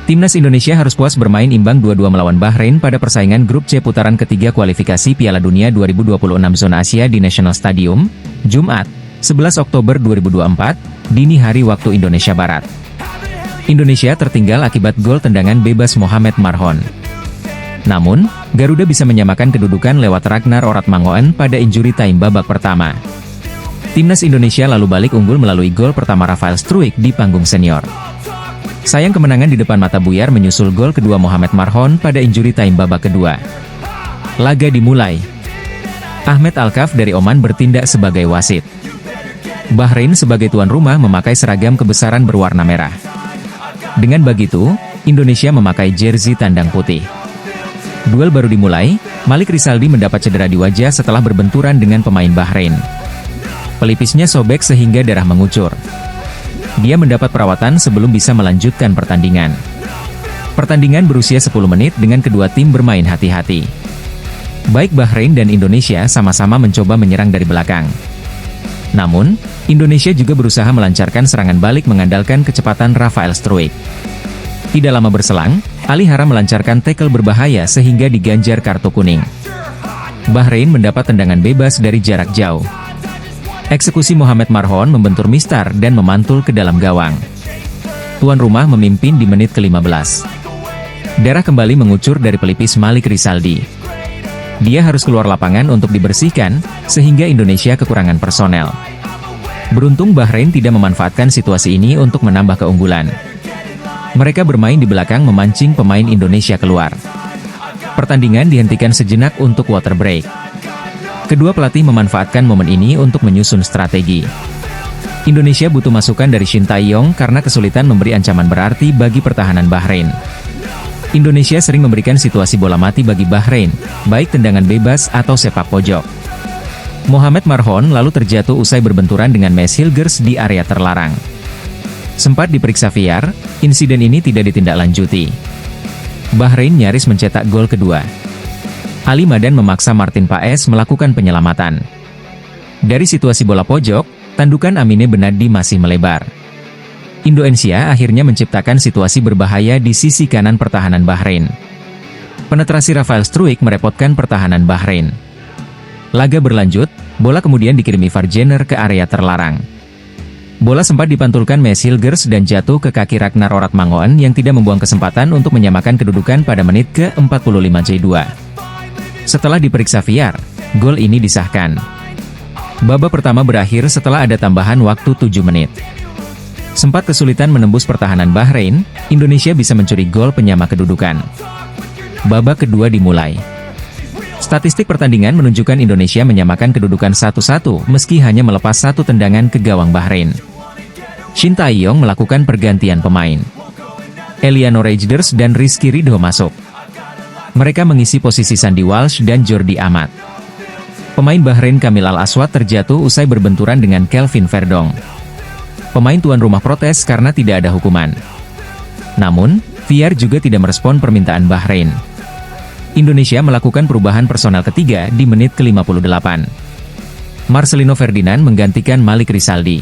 Timnas Indonesia harus puas bermain imbang 2-2 melawan Bahrain pada persaingan grup C putaran ketiga kualifikasi Piala Dunia 2026 Zona Asia di National Stadium, Jumat, 11 Oktober 2024, dini hari waktu Indonesia Barat. Indonesia tertinggal akibat gol tendangan bebas Mohamed Marhon. Namun, Garuda bisa menyamakan kedudukan lewat Ragnar Oratmangoen pada injury time babak pertama. Timnas Indonesia lalu balik unggul melalui gol pertama Rafael Struijk di panggung senior. Sayang kemenangan di depan mata buyar menyusul gol kedua Mohamed Marhon pada injury time babak kedua. Laga dimulai. Ahmed Alkaf dari Oman bertindak sebagai wasit. Bahrain sebagai tuan rumah memakai seragam kebesaran berwarna merah. Dengan begitu, Indonesia memakai jersey tandang putih. Duel baru dimulai, Malik Rizaldi mendapat cedera di wajah setelah berbenturan dengan pemain Bahrain. Pelipisnya sobek sehingga darah mengucur. Dia mendapat perawatan sebelum bisa melanjutkan pertandingan. Pertandingan berusia 10 menit dengan kedua tim bermain hati-hati. Baik Bahrain dan Indonesia sama-sama mencoba menyerang dari belakang. Namun, Indonesia juga berusaha melancarkan serangan balik mengandalkan kecepatan Rafael Struijk. Tidak lama berselang, Ali Haram melancarkan tackle berbahaya sehingga diganjar kartu kuning. Bahrain mendapat tendangan bebas dari jarak jauh. Eksekusi Mohamed Marhon membentur mistar dan memantul ke dalam gawang. Tuan rumah memimpin di menit ke-15. Darah kembali mengucur dari pelipis Malik Rizaldi. Dia harus keluar lapangan untuk dibersihkan, sehingga Indonesia kekurangan personel. Beruntung Bahrain tidak memanfaatkan situasi ini untuk menambah keunggulan. Mereka bermain di belakang memancing pemain Indonesia keluar. Pertandingan dihentikan sejenak untuk water break. Kedua pelatih memanfaatkan momen ini untuk menyusun strategi. Indonesia butuh masukan dari Shin Tae-yong karena kesulitan memberi ancaman berarti bagi pertahanan Bahrain. Indonesia sering memberikan situasi bola mati bagi Bahrain, baik tendangan bebas atau sepak pojok. Mohamed Marhon lalu terjatuh usai berbenturan dengan Maes Hilgers di area terlarang. Sempat diperiksa VAR, insiden ini tidak ditindaklanjuti. Bahrain nyaris mencetak gol kedua. Ali Madan memaksa Martin Paes melakukan penyelamatan. Dari situasi bola pojok, tandukan Amine Benadi masih melebar. Indonesia akhirnya menciptakan situasi berbahaya di sisi kanan pertahanan Bahrain. Penetrasi Rafael Struijk merepotkan pertahanan Bahrain. Laga berlanjut, bola kemudian dikirim Ivar Jenner ke area terlarang. Bola sempat dipantulkan Maes Hilgers dan jatuh ke kaki Ragnar Oratmangoen yang tidak membuang kesempatan untuk menyamakan kedudukan pada menit ke-45 J2. Setelah diperiksa VAR, gol ini disahkan. Babak pertama berakhir setelah ada tambahan waktu 7 menit. Sempat kesulitan menembus pertahanan Bahrain, Indonesia bisa mencuri gol penyama kedudukan. Babak kedua dimulai. Statistik pertandingan menunjukkan Indonesia menyamakan kedudukan 1-1 meski hanya melepas satu tendangan ke gawang Bahrain. Shin Tae-yong melakukan pergantian pemain. Eliano Rejders dan Rizky Ridho masuk. Mereka mengisi posisi Sandy Walsh dan Jordi Amat. Pemain Bahrain Kamil Al-Aswad terjatuh usai berbenturan dengan Kelvin Verdong. Pemain tuan rumah protes karena tidak ada hukuman. Namun, VAR juga tidak merespon permintaan Bahrain. Indonesia melakukan perubahan personel ketiga di menit ke-58. Marcelino Ferdinand menggantikan Malik Rizaldi.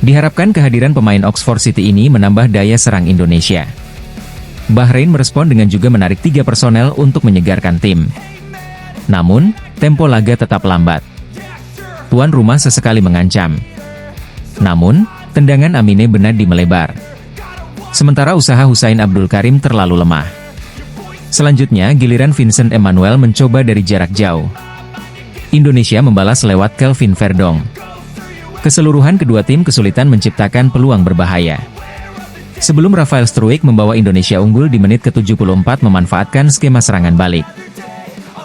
Diharapkan kehadiran pemain Oxford City ini menambah daya serang Indonesia. Bahrain merespon dengan juga menarik 3 personel untuk menyegarkan tim. Namun, tempo laga tetap lambat. Tuan rumah sesekali mengancam. Namun, tendangan Amine Benadi melebar. Sementara usaha Hussein Abdul Karim terlalu lemah. Selanjutnya giliran Vincent Emmanuel mencoba dari jarak jauh. Indonesia membalas lewat Kelvin Verdong. Keseluruhan kedua tim kesulitan menciptakan peluang berbahaya. Sebelum Rafael Struijk membawa Indonesia unggul di menit ke-74 memanfaatkan skema serangan balik.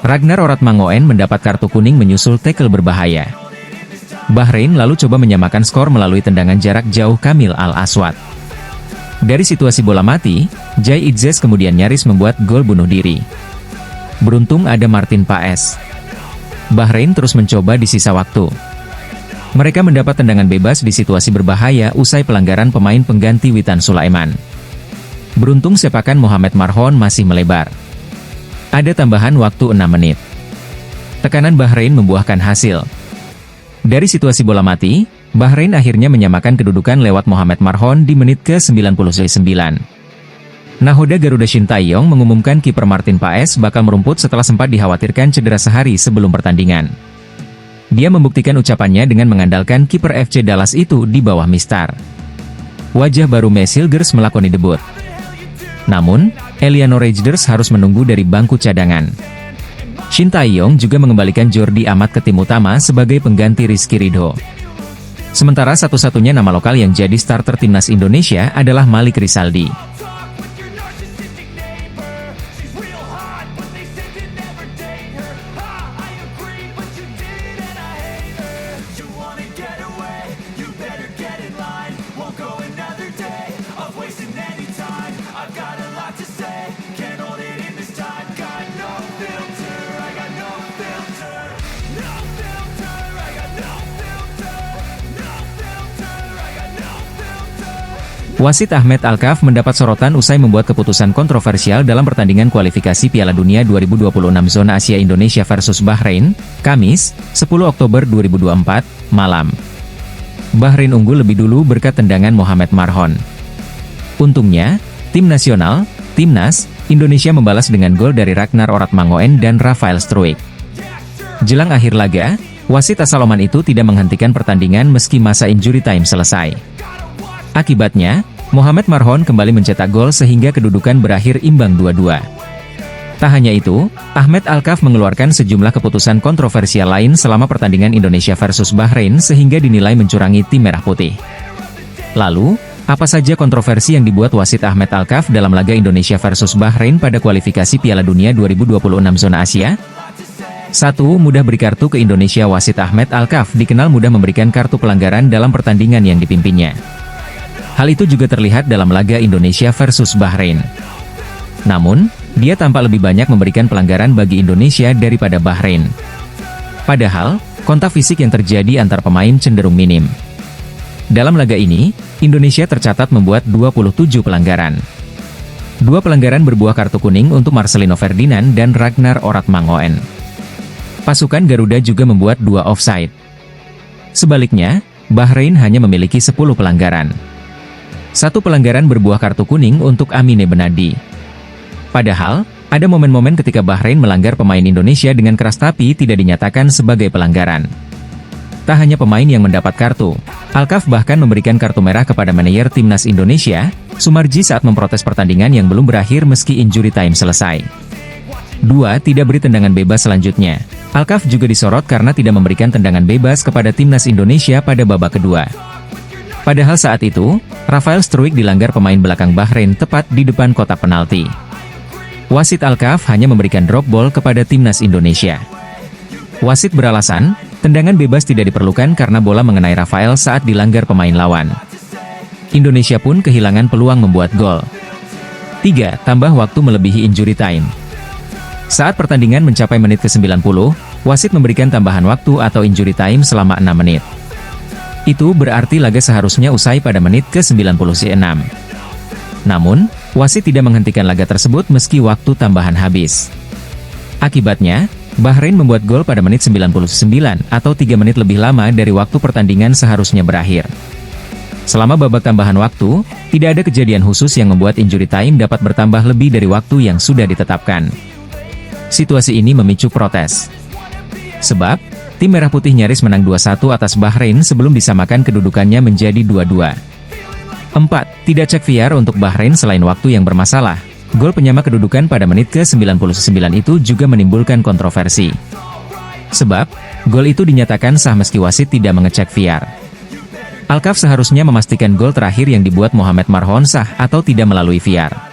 Ragnar Oratmangoen mendapat kartu kuning menyusul tackle berbahaya. Bahrain lalu coba menyamakan skor melalui tendangan jarak jauh Kamil Al-Aswad. Dari situasi bola mati, Jai Idzes kemudian nyaris membuat gol bunuh diri. Beruntung ada Martin Paes. Bahrain terus mencoba di sisa waktu. Mereka mendapat tendangan bebas di situasi berbahaya usai pelanggaran pemain pengganti Witan Sulaiman. Beruntung sepakan Mohamed Marhon masih melebar. Ada tambahan waktu 6 menit. Tekanan Bahrain membuahkan hasil. Dari situasi bola mati, Bahrain akhirnya menyamakan kedudukan lewat Mohamed Marhon di menit ke-99. Nahoda Garuda Shin Tae-yong mengumumkan kiper Martin Paes bakal merumput setelah sempat dikhawatirkan cedera sehari sebelum pertandingan. Dia membuktikan ucapannya dengan mengandalkan kiper FC Dallas itu di bawah mistar. Wajah baru Maes Hilgers melakoni debut. Namun, Eliano Rejders harus menunggu dari bangku cadangan. Shin Tae-yong juga mengembalikan Jordi Amat ke tim utama sebagai pengganti Rizky Ridho. Sementara satu-satunya nama lokal yang jadi starter timnas Indonesia adalah Malik Rizaldi. Wasit Ahmed Alkaf mendapat sorotan usai membuat keputusan kontroversial dalam pertandingan kualifikasi Piala Dunia 2026 Zona Asia Indonesia versus Bahrain, Kamis, 10 Oktober 2024, malam. Bahrain unggul lebih dulu berkat tendangan Mohamed Marhon. Untungnya, tim nasional, Timnas, Indonesia membalas dengan gol dari Ragnar Oratmangoen dan Rafael Struijk. Jelang akhir laga, wasit asal Oman itu tidak menghentikan pertandingan meski masa injury time selesai. Akibatnya, Mohamed Marhon kembali mencetak gol sehingga kedudukan berakhir imbang 2-2. Tak hanya itu, Ahmed Alkaf mengeluarkan sejumlah keputusan kontroversial lain selama pertandingan Indonesia versus Bahrain sehingga dinilai mencurangi tim merah putih. Lalu, apa saja kontroversi yang dibuat wasit Ahmed Alkaf dalam laga Indonesia versus Bahrain pada kualifikasi Piala Dunia 2026 Zona Asia? 1. Mudah beri kartu ke Indonesia. Wasit Ahmed Alkaf dikenal mudah memberikan kartu pelanggaran dalam pertandingan yang dipimpinnya. Hal itu juga terlihat dalam laga Indonesia versus Bahrain. Namun, dia tampak lebih banyak memberikan pelanggaran bagi Indonesia daripada Bahrain. Padahal, kontak fisik yang terjadi antar pemain cenderung minim. Dalam laga ini, Indonesia tercatat membuat 27 pelanggaran. 2 pelanggaran berbuah kartu kuning untuk Marcelino Ferdinand dan Ragnar Oratmangoen. Pasukan Garuda juga membuat 2 offside. Sebaliknya, Bahrain hanya memiliki 10 pelanggaran. 1 pelanggaran berbuah kartu kuning untuk Amine Benadi. Padahal, ada momen-momen ketika Bahrain melanggar pemain Indonesia dengan keras tapi tidak dinyatakan sebagai pelanggaran. Tak hanya pemain yang mendapat kartu, Alkaf bahkan memberikan kartu merah kepada manajer timnas Indonesia, Sumarji saat memprotes pertandingan yang belum berakhir meski injury time selesai. 2. Tidak beri tendangan bebas selanjutnya. Alkaf juga disorot karena tidak memberikan tendangan bebas kepada timnas Indonesia pada babak kedua. Padahal saat itu, Rafael Struijk dilanggar pemain belakang Bahrain tepat di depan kotak penalti. Wasit Alkaf hanya memberikan drop ball kepada timnas Indonesia. Wasit beralasan, tendangan bebas tidak diperlukan karena bola mengenai Rafael saat dilanggar pemain lawan. Indonesia pun kehilangan peluang membuat gol. 3. Tambah waktu melebihi injury time. Saat pertandingan mencapai menit ke-90, wasit memberikan tambahan waktu atau injury time selama 6 menit. Itu berarti laga seharusnya usai pada menit ke-96. Namun, wasit tidak menghentikan laga tersebut meski waktu tambahan habis. Akibatnya, Bahrain membuat gol pada menit 99 atau 3 menit lebih lama dari waktu pertandingan seharusnya berakhir. Selama babak tambahan waktu, tidak ada kejadian khusus yang membuat injury time dapat bertambah lebih dari waktu yang sudah ditetapkan. Situasi ini memicu protes. Sebab, tim Merah Putih nyaris menang 2-1 atas Bahrain sebelum disamakan kedudukannya menjadi 2-2. 4. Tidak cek VAR untuk Bahrain. Selain waktu yang bermasalah, gol penyama kedudukan pada menit ke-99 itu juga menimbulkan kontroversi. Sebab, gol itu dinyatakan sah meski wasit tidak mengecek VAR. Alkaf seharusnya memastikan gol terakhir yang dibuat Mohamed Marhon sah atau tidak melalui VAR.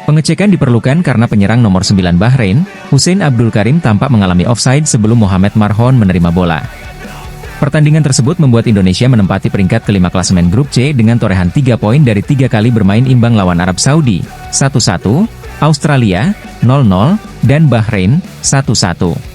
Pengecekan diperlukan karena penyerang nomor 9 Bahrain, Hussein Abdul Karim tampak mengalami offside sebelum Mohamed Marhon menerima bola. Pertandingan tersebut membuat Indonesia menempati peringkat kelima klasemen grup C dengan torehan 3 poin dari 3 kali bermain imbang lawan Arab Saudi, 1-1, Australia, 0-0, dan Bahrain, 1-1.